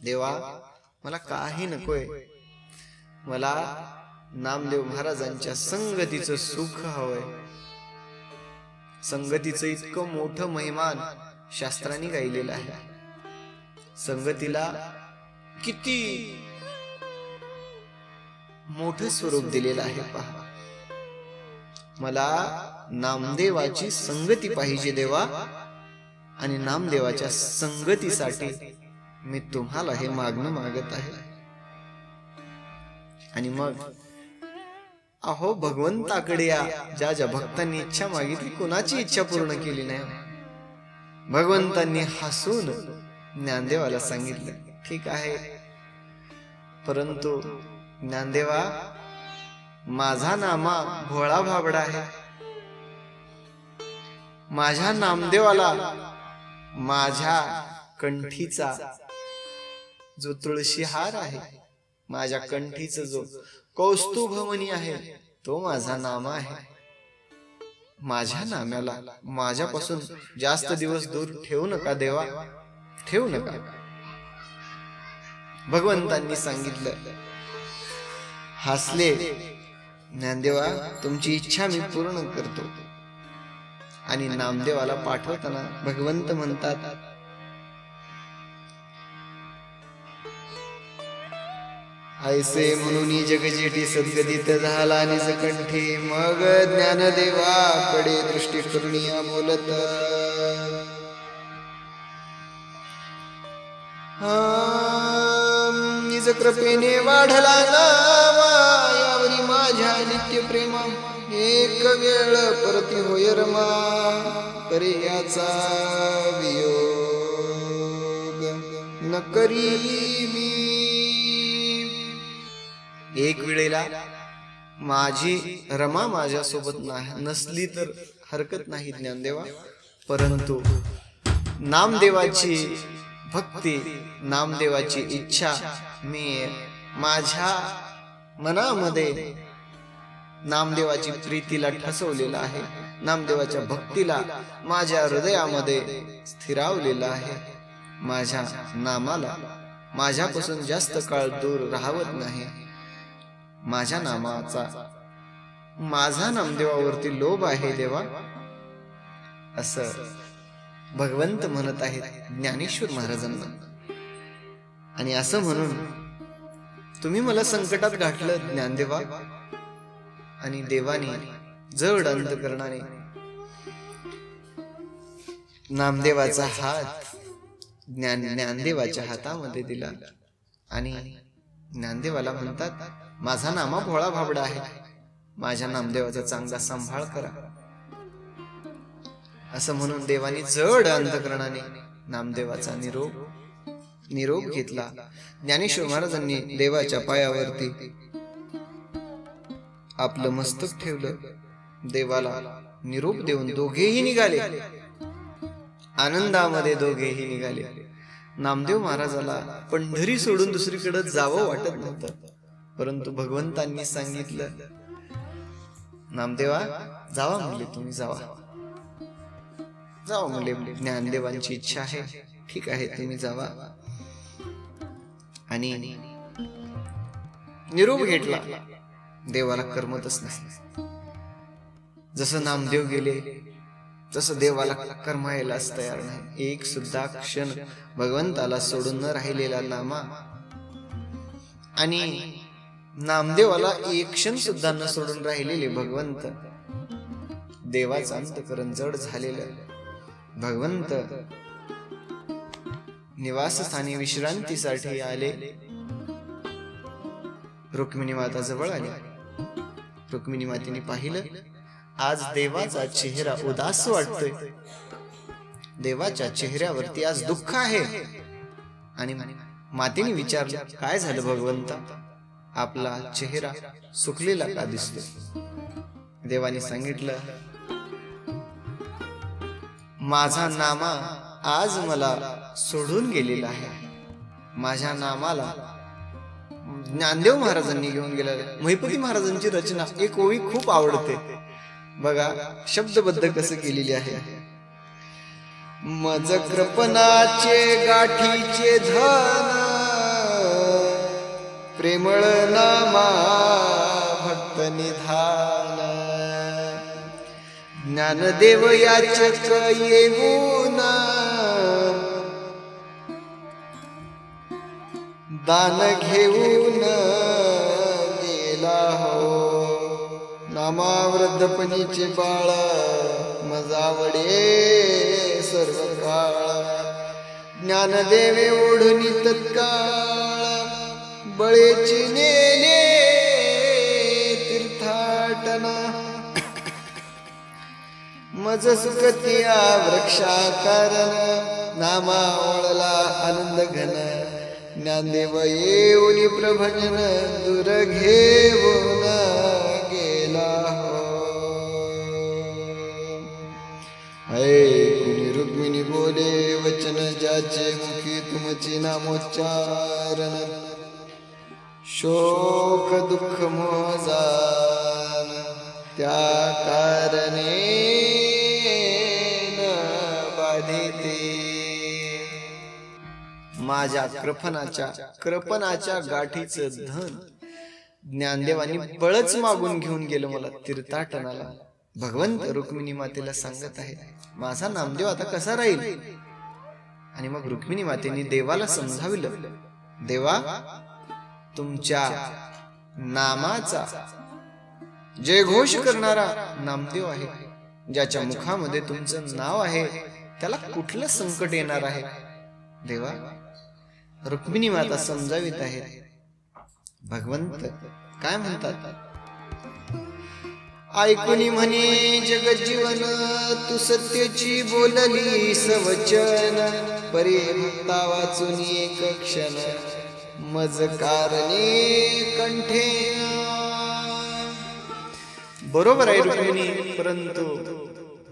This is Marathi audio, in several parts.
देवा मला काही नकोय, मला नामदेव महाराजांच्या संगतीचं सुख हवंय. संगतीचं इतकं मोठं महिमान शास्त्रांनी गायलेलं आहे. संगतीला किती मोठं स्वरूप दिलेलं आहे पहा. मला नामदेवाची संगती पाहिजे देवा, आणि नामदेवाच्या संगतीसाठी मी तुम्हाला हे मागणं मागत आहे. आणि मग अहो भगवंताकडे या. ज्या ज्या भक्तांनी इच्छा मागितली कोणाची इच्छा पूर्ण केली नाही. भगवंतांनी हसून ज्ञानदेवाला सांगितलं, ठीक आहे, परंतु ज्ञानदेवा माझा नामा भोळा भाबडा आहे. माझ्या नामदेवाला माझ्या कंठीचा जो तुळशी हार आहे, माझ्या कंठीचा जो कौस्तुभमणी आहे, तो माझा नामा आहे. माझ्या नाम्याला माझ्यापासून जास्त दिवस दूर ठेवू नका देवा, ठेवू नका. भगवंतांनी सांगितलं. हसले. ज्ञानदेवा तुमची इच्छा मी पूर्ण करतो. आणि नामदेवाला पाठवताना भगवंत म्हणतात, ऐसे म्हणून जगजेठी सद्गदित झाला निज कंठी. मग ज्ञानदेवाकडे दृष्टी करुनिया बोलत, निज कृपेने वाढला नामा, यावरी माझ्या नित्य प्रेमा. एक वेळ परती होय रमा, करे याचा वियोग न करी मी. एक वेळेला माझी रमा माझ्या सोबत नसली तर हरकत नाही ज्ञानदेवा, परंतु नामदेवाची भक्ती, नामदेवाची इच्छा मी माझ्या मनामध्ये नामदेवाची प्रीतीला ठसवलेला आहे. नामदेवाच्या भक्तीला माझ्या हृदयामध्ये स्थिरावलेला आहे. माझ्या नामाला माझ्यापासून जास्त काळ दूर राहत नाही. माझ्या नामाचा माझा नामदेवावरती लोभ आहे देवा, असं भगवंत म्हणत आहेत ज्ञानेश्वर महाराजांना. आणि असं म्हणून तुम्ही मला संकटात घातलं ज्ञानदेवा, आणि देवाने जड अंतकरणाने नामदेवाचा हात ज्ञानदेवाच्या हातामध्ये दिला. आणि ज्ञानदेवाला म्हणतात, माझा नामा भोळा भाबडा आहे, माझ्या नामदेवाचा चांगला सांभाळ करा. असं म्हणून देवाने जड अंतकरणाने नामदेवाचा निरोप घेतला. ज्ञानेश्वर महाराजांनी देवाच्या पायावरती आपलं मस्तक ठेवलं. देवाला निरोप देऊन दोघेही निघाले. आनंदामध्ये दोघेही निघाले. नामदेव महाराजाला पंढरी सोडून दुसरीकडे जावं वाटत नव्हतं, परंतु भगवंतांनी सांगितलं, नामदेवा जावा म्हणले, तुम्ही जावा म्हणले. ज्ञानदेवांची इच्छा आहे, ठीक आहे तुम्ही जावा. आणि निरोप घेतला. देवाला करमतच नाही. जसं नामदेव गेले तसं देवाला करमायलाच तयार नाही. एक सुद्धा क्षण भगवंताला सोडून न राहिलेला नामा, आणि नामदेवाला एक क्षण सुद्धा न सोडून राहिलेले भगवंत. देवाचं अंतकरण जड झालेलं. भगवंत निवासस्थानी विश्रांतीसाठी आले. रुक्मिणी माता जवळ आली. रुक्मिणी मातेने पाहिलं, आज देवाचा चेहरा उदास वाटतोय. देवाच्या चेहऱ्यावरती आज दुःख आहे. आणि मातेने विचारलं, काय झालं भगवंता, आपला चेहरा सुकलेला का दिसतो? देवाने सांगितलं, माझा नामा आज मला सोडून गेलेला आहे. माझ्या नामाला ज्ञानदेव महाराजांनी घेऊन गेलेला. महिपती महाराजांची रचना एक ओळी खूप आवडते बघा, शब्दबद्ध कसं केलेली आहे. मज कृपणाचे गाठीचे धन प्रेमळ नामा भक्त निधान, ज्ञानदेव याचक येऊन दान घेऊन गेला हो. नामा वृद्धपणीचे बाळ मजावडे सर्व काळ, ज्ञानदेवे ओढुनी तत्काळ बळेची नेले तीर्थाटना. मज सुखतिया वृक्षाकारण, नामा ओळला आनंद घन, ज्ञानदेव येऊनी प्रभजन दूर घेऊन गेला हो. कुणी रुक्मिणी बोले वचन, ज्याचे मुखी तुमची नामोच्चारण, शोक दुःख मोह जान, त्या कारणे न बाधिते. माझ्या कृपणाच्या गाठीचं धन ज्ञानदेवानी बळच मागून घेऊन गेलं मला तीर्थाटनाला. भगवंत रुक्मिणी मातेला सांगत आहे, माझा नामदेव आता कसा राहील. आणि मग रुक्मिणी मातेने देवाला समजाविलं, देवा तुमच्या नामाचा जयघोष करणारा नामदेव आहे, ज्याच्या मुखामध्ये तुमचं नाव आहे त्याला कुठलं संकट येणार आहे. देवा रुक्मिणी माता समजावित आहेत. भगवंत काय म्हणतात, ऐकुनी म्हणे जगजीवन, तू सत्याची बोलली सवचन, परे भक्ता वाचून एक क्षण, मज कारणे कंठे. बरोबर आहे रुक्मिणी, परंतु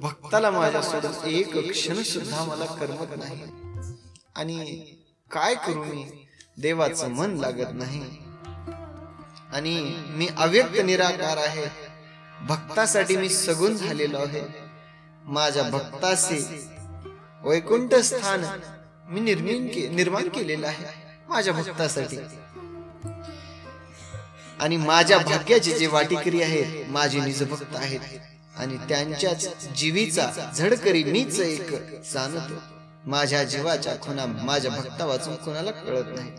भक्ताला माझ्या सोडून एक क्षण सुद्धा मला करमत नाही. आणि काय करू मी, देवाचं मन लागत नाही. आणि मी अव्यक्त निराकार आहे, भक्तासाठी मी सगुण झालेलो आहे. माझ्या भक्ताचे वैकुंठ स्थान मी निर्माण केलेलं आहे माझ्या भक्तासाठी. आणि माझ्या भाग्याचे जे वाटीकरी आहेत माझे निज भक्त आहेत, आणि त्यांच्याच जीवीचा झडकरी मीच एक जाणतो. माझ्या जीवाच्या खुणा माझ्या भक्ता वाचून कोणाला कळत नाही.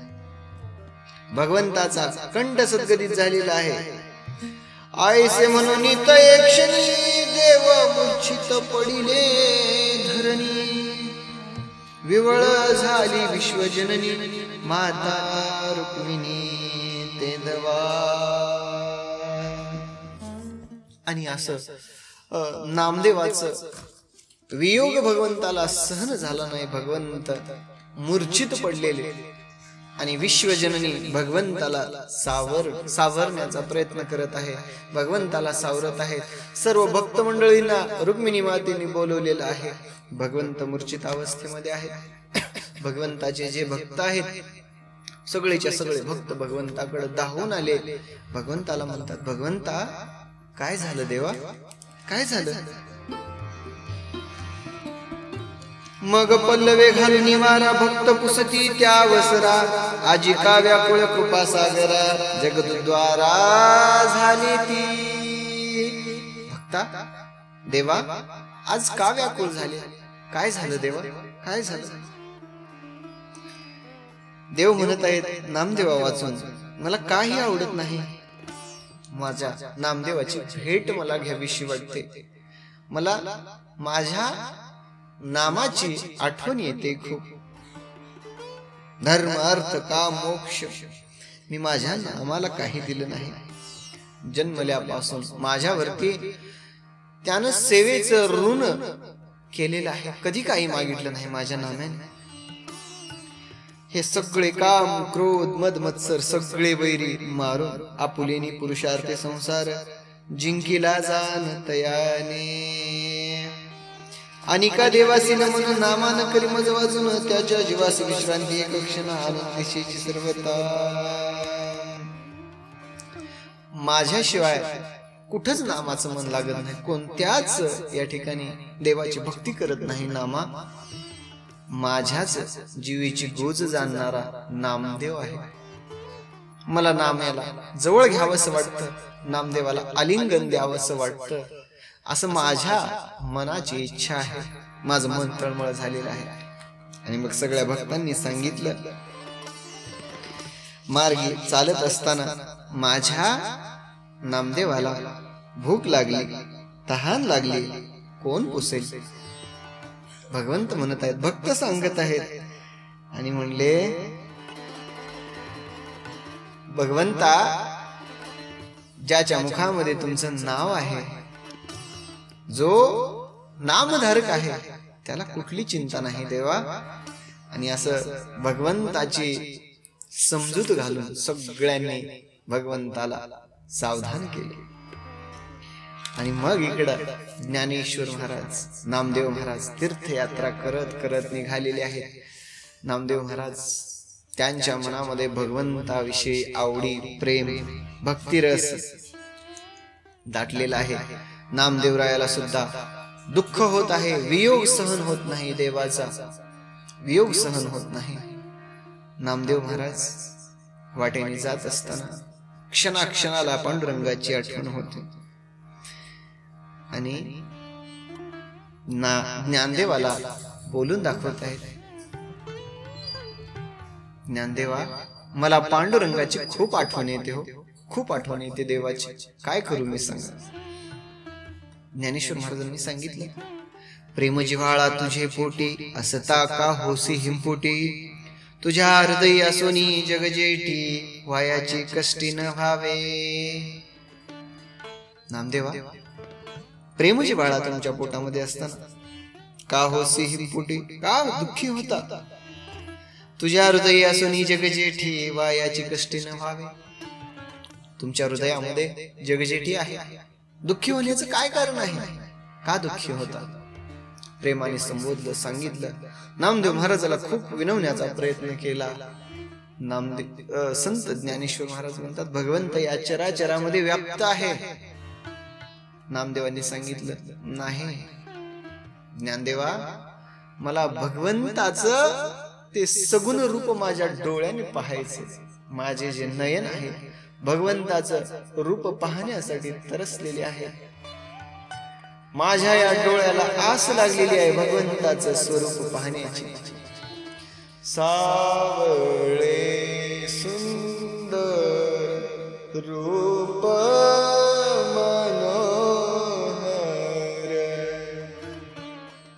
भगवंताचा कंठ सद्गतीत झालेला आहे. आयसे म्हणून एक क्षणी देव मूर्छित पडिले धरणी, विवळ झाली विश्वजननी माता रुक्मिणी ते दवा. आणि असं नामदेवाचं वियोग भगवंताला सहन झाला नाही. भगवंत मूर्छित पडलेले आणि विश्वजननी भगवंताला सावरण्याचा प्रयत्न करत आहे, भगवंताला सावरत आहे. सर्व भक्त मंडळींना रुक्मिणी मातेने बोलवलेलं आहे. भगवंत मूर्छित अवस्थेमध्ये आहेत. भगवंताचे जे भक्त आहेत सगळेच्या सगळे भक्त भगवंताकडे धावून आले. भगवंताला म्हणतात, भगवंता काय झालं देवा, काय झालं. मग पल्लवे घालून निवारा भक्त पुसती त्या वसरा, आजी का व्याकुळ कृपा सागरा, जगद्द्वारा झाली ती. भक्ता देवा आज का व्याकुळ झाले, काय झालं देवा, काय झालं. देव म्हणत आहेत, नामदेवा वाचून मला काही आवडत नाही. माझ्या नामदेवाची भेट मला घ्यावीशी वाटते. मला माझ्या नामाची आठवण येते खूप. धर्म अर्थ काम मोक्ष मी माझ्या नामाला काही दिलं नाही. जन्मल्यापासून माझ्यावरती त्यानं सेवेचं ऋण केलेलं आहे, कधी काही मागितलं नाही माझ्या नामाने. हे सगळे काम क्रोध मद मत्सर सगळे वैरी मारून आपुलेनी पुरुषार्थे संसार जिंकिला जाण तयाने. आणि का देवासी म्हणून नामान करी मज वाजून त्याच्या जीवास विश्रांती एक क्षण आनंदीची सर्वता. माझ्याशिवाय कुठंच नामाचं मन लागत नाही, कोणत्याच या ठिकाणी देवाची भक्ती करत नाही. नामा माझ्याच जीवीची गोज जाणणारा नामदेव आहे. मला नाम्याला जवळ घ्यावंसं वाटतं, नामदेवाला आलिंगन द्यावंसं वाटतं, असं माझ्या मनाची इच्छा आहे. माझं मन तळमळ झालेलं आहे. आणि मग सगळ्या भक्तांनी सांगितलं, मार्गी चालत असताना माझ्या नामदेवाला भूक लागली, तहान लागली, कोण पुसेल? भगवंत म्हणत आहेत, भक्त सांगत आहेत. आणि म्हणले, भगवंता, ज्याच्या मुखामध्ये तुमचं नाव आहे, जो नामधारक आहे, त्याला कुठली चिंता नाही देवा. आणि असं भगवंताची समजूत घालून सगळ्यांनी भगवंताला सावधान केले. आणि मग इकडं ज्ञानेश्वर महाराज, नामदेव महाराज तीर्थयात्रा करत करत निघालेले आहेत. नामदेव महाराज त्यांच्या मनामध्ये भगवंताविषयी आवडी, प्रेम, भक्तिरस दाटलेला आहे. नामदेवरायाला सुद्धा दुःख होत आहे, वियोग सहन होत नाही, देवाचा वियोग सहन होत नाही. नामदेव महाराज वाटेने जात असताना क्षणाक्षणाला पांडुरंगाची आठवण होते. आणि ज्ञानदेवाला बोलून दाखवत आहेत, ज्ञानदेवा, मला पांडुरंगाची खूप आठवण येते हो, खूप आठवण येते देवाची, काय करू मी सांगा. ज्ञानेश्वर महाराजांनी सांगितलं, प्रेम जिव्हाळा तुझे पोटी, असता का होसी हिंपोटी, तुझ्या हृदयी असोनी जगजेठी, वायाची कष्टी न व्हावे. नामदेवा, प्रेम जिव्हाळा तुमच्या पोटामध्ये असताना का होसी हिंपोटी, का दुःखी होता? तुझ्या हृदयी असोनी जगजेठी, वायाची कष्टी न व्हावे. तुमच्या हृदयामध्ये जगजेठी आहे, दुःखी होण्याचं काय कारण आहे? का दुःखी होता? प्रेमाने संबोधलं, सांगितलं. नामदेव महाराजाला खूप विनवण्याचा प्रयत्न केला. संत ज्ञानेश्वर महाराज म्हणतात, भगवंत या चराचरामध्ये व्याप्त आहे. नामदेवांनी सांगितलं, नाही ज्ञानदेवा, मला भगवंताचं ते सगुण रूप माझ्या डोळ्याने पाहायचे. माझे जे नयन आहे भगवंताचं रूप पाहण्यासाठी तरसलेले आहे. माझ्या या डोळ्याला आस लागलेली आहे भगवंताचं स्वरूप पाहण्याची. सावळे सुंदर रूप मनोहर,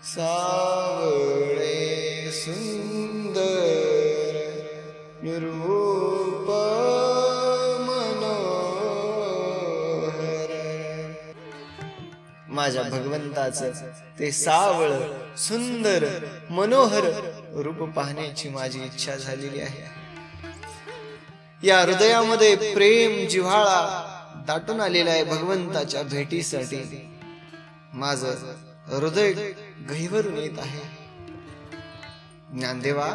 सावळे सुंदर रूप मनोहर. माझ्या भगवंताचं ते सावळ सुंदर मनोहर रूप पाहण्याची माझी इच्छा झालेली आहे. या हृदयामध्ये प्रेम जिव्हाळा दाटून आलेला आहे भगवंताच्या भेटीसाठी. माझं हृदय गहिवरून येत आहे. ज्ञानदेवा,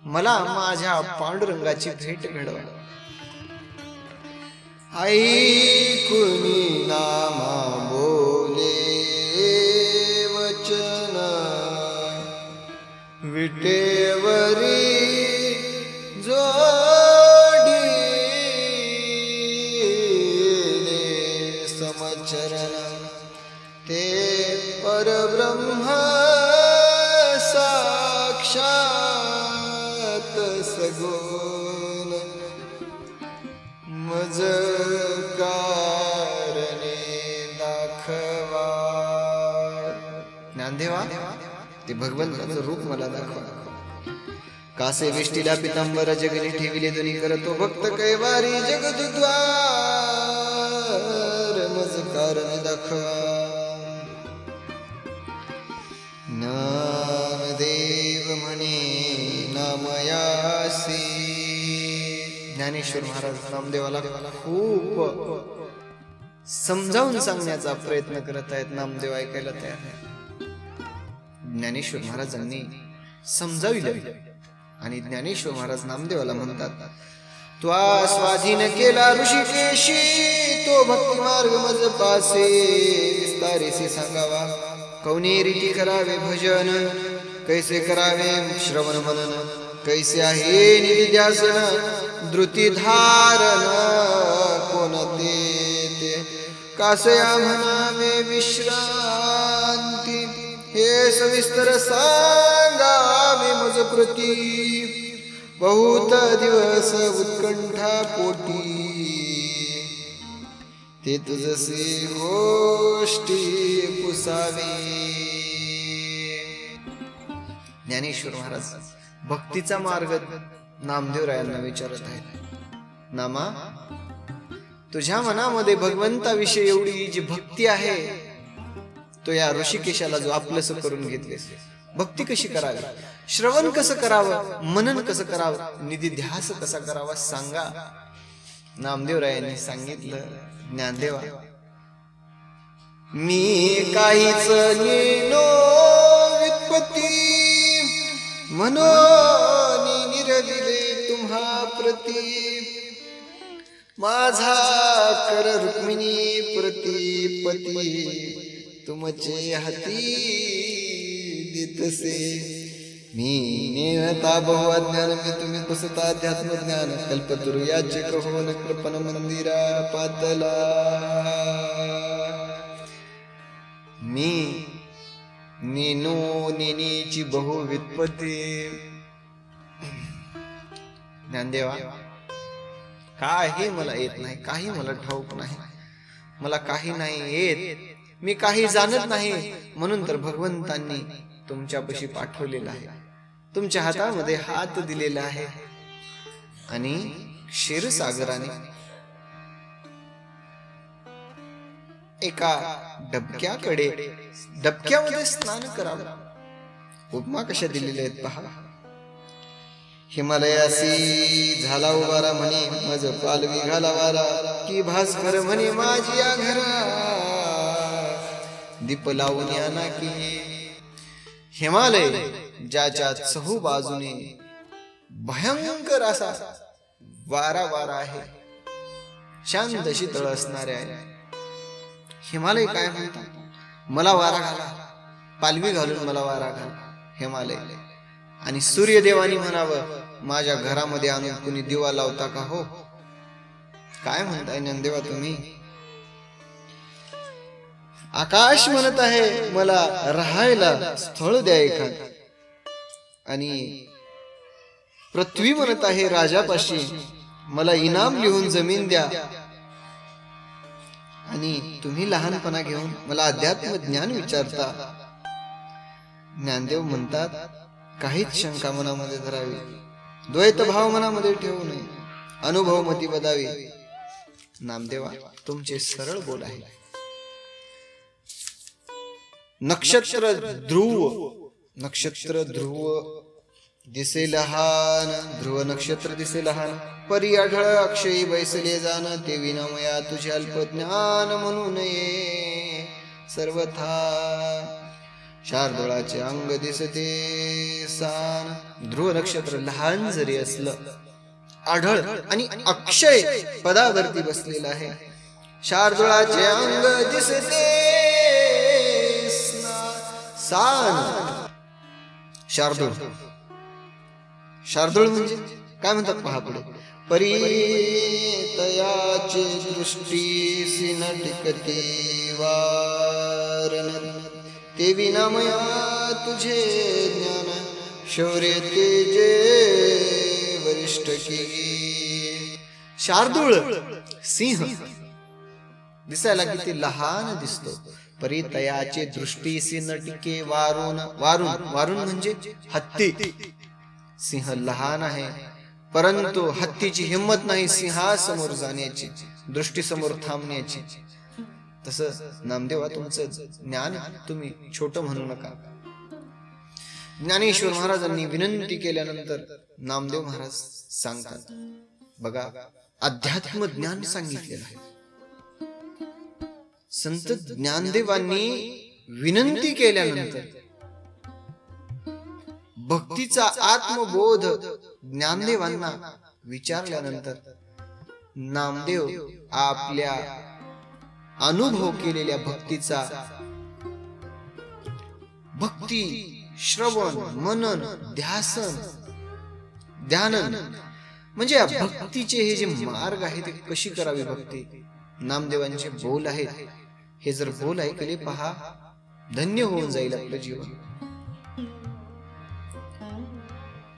मला माझ्या पांडुरंगाची भेट घडवा. ऐकुनी नामा बोले वचन, विटेवरी जोडिले समचरण, ते परब्रह्म साक्षात सगुण, मज कारणे दाखवा. ज्ञानदेवा, ते भगवंताचं रूप मला दाखवा. कासे वेष्टीला पितांबर जगने ठेविले, दोन्ही करतो भक्त कैवारी जगदुद्वार, मज कारणे दाखवा. नामदेव म्हणे नामयासी. ज्ञानेश्वर महाराज नामदेवाला खूप समजावून सांगण्याचा प्रयत्न करत आहेत. नामदेव ऐकायला तयार आहे. ज्ञानेश्वर महाराजांनी समजाविलं आणि ज्ञानेश्वर महाराज नामदेवाला म्हणतात, त्वा स्वाधीन केला ऋषिकेशी, तो भक्ती मार्ग मज पासे, विस्तारेसे सांगावा. कौने रीती करावे भजन, कैसे करावे श्रवण मनन, कैसे आहे निधी ध्यासन, धृती धारण कोणते ते कासया म्हणावे विश्रांती हे सविस्तर सांगावे मज प्रती बहुत दिवस उत्कंठा पोटी ते तुझसे गोष्टी पुसावे. ज्ञानेश्वर महाराज भक्तीचा मार्ग नामदेवरायांना विचारत आहेत. नामा, तुझ्या मनामध्ये भगवंताविषयी एवढी जी भक्ती आहे, तो या ऋषिकेशाला जो आपलंसं करून घेतलेस, भक्ती कशी करावी, श्रवण कसं करावं, मनन कसं करावं, निधिध्यास कसा करावा सांगा. नामदेवरायांनी सांगितलं, ज्ञानदेवा, मी काहीच नेनो वित्पत्ती म्हणून निरविले तुम्हा प्रती माझा कर रुक्मिणी प्रतिपती तुमचे हाती देतसे. मी नेहता बहुज्ञान मी तुम्ही कुसता अध्यात्म ज्ञान कल्पतरु याचे कहोन कृपण मंदिरा पातला. मी नेनो नेनीची बहु व्युत्पत्ती. ज्ञानदेवा, काही मला येत नाही, काही मला ठाऊक नाही, मला काही नाही येत, मी काही जाणत नाही, म्हणून तर भगवंतांनी तुमच्यापाशी पाठवलेलं आहे, तुमच्या हातामध्ये हात दिलेला आहे आणि क्षीरसागराने एका डबक्यामध्ये स्नान करावं. उपमा कशा दिलेल्या आहेत पहा. हिमालयासी झाला उभारा म्हणे मज पालवी घाला वारा की भास्कर म्हणे माझी या घरा दीप लावून या नाकी. हिमालय ज्याच्या चहू बाजूने भयंकर असा वारा आहे, शांत शीतळ असणारे आहे. हिमालय काय म्हणतात, मला वारा घाला, पालवी घालून मला वारा घाला हिमालय. आणि सूर्यदेवानी म्हणावं, माझ्या घरामध्ये आणून कुणी दिवा लावता का हो. काय म्हणताय ज्ञानदेवा तुम्ही. आकाश म्हणत आहे मला राहायला स्थळ द्या एखाद, आणि पृथ्वी म्हणत आहे राजापाशी मला इनाम लिहून जमीन द्या, आणि तुम्ही लहानपणा घेऊन मला अध्यात्म ज्ञान विचारता. ज्ञानदेव म्हणतात, काहीच शंका मनामध्ये धरावी, द्वैत भाव मनामध्ये ठेवू नये, अनुभव मती बदावी. नामदेवा, तुमचे सरळ बोल आहे. नक्षत्र ध्रुव दिसे लहान, ध्रुव नक्षत्र दिसे लहान, परी आढळ अक्षयी बैसले जाण, ते विनामया तुझे अल्प ज्ञान म्हणू नये सर्वथा. शार्दूळाचे अंग दिसते सान. ध्रुव नक्षत्र लहान जरी असलं, आढळ आणि अक्षय पदावरती बसलेलं आहे. शार्दूळाचे अंग दिसते सान. शार्दूळ म्हणजे काय म्हणतात पहा पुढे. परी तयाची दृष्टी न टिकते वारण, ते विनामया तुझे ज्ञान शौर्य तेजे वरिष्ठ की. शार्दूळ सिंह दिसायला किती लहान दिसतो. परितयाचे दृष्टीसी न टिके वारून. वारून म्हणजे हत्ती. सिंह लहान आहे, परंतु हत्तीची हिंमत नाही सिंहासमोर जाण्याची, दृष्टी समोर थांबण्याची. तसं नामदेवा, तुमचं ज्ञान तुम्ही छोट म्हणू नका. ज्ञानेश्वर महाराजांनी विनंती केल्यानंतर नामदेव महाराज सांगतात, बघा, अध्यात्म ज्ञान सांगितलेलं आहे. संत ज्ञानदेवांनी विनंती केल्यानंतर भक्तीचा आत्मबोध ज्ञानदेवांना विचारल्यानंतर नामदेव आपल्या अनुभव केलेल्या भक्तीचा भक्ती श्रवण मनन ध्यासन ध्यानन म्हणजे या भक्तीचे हे जे मार्ग आहे ते कशी करावी भक्ती, नामदेवांचे बोल आहेत, हे जर बोल ऐकले पहा, धन्य होऊन जाईल आपलं जीवन.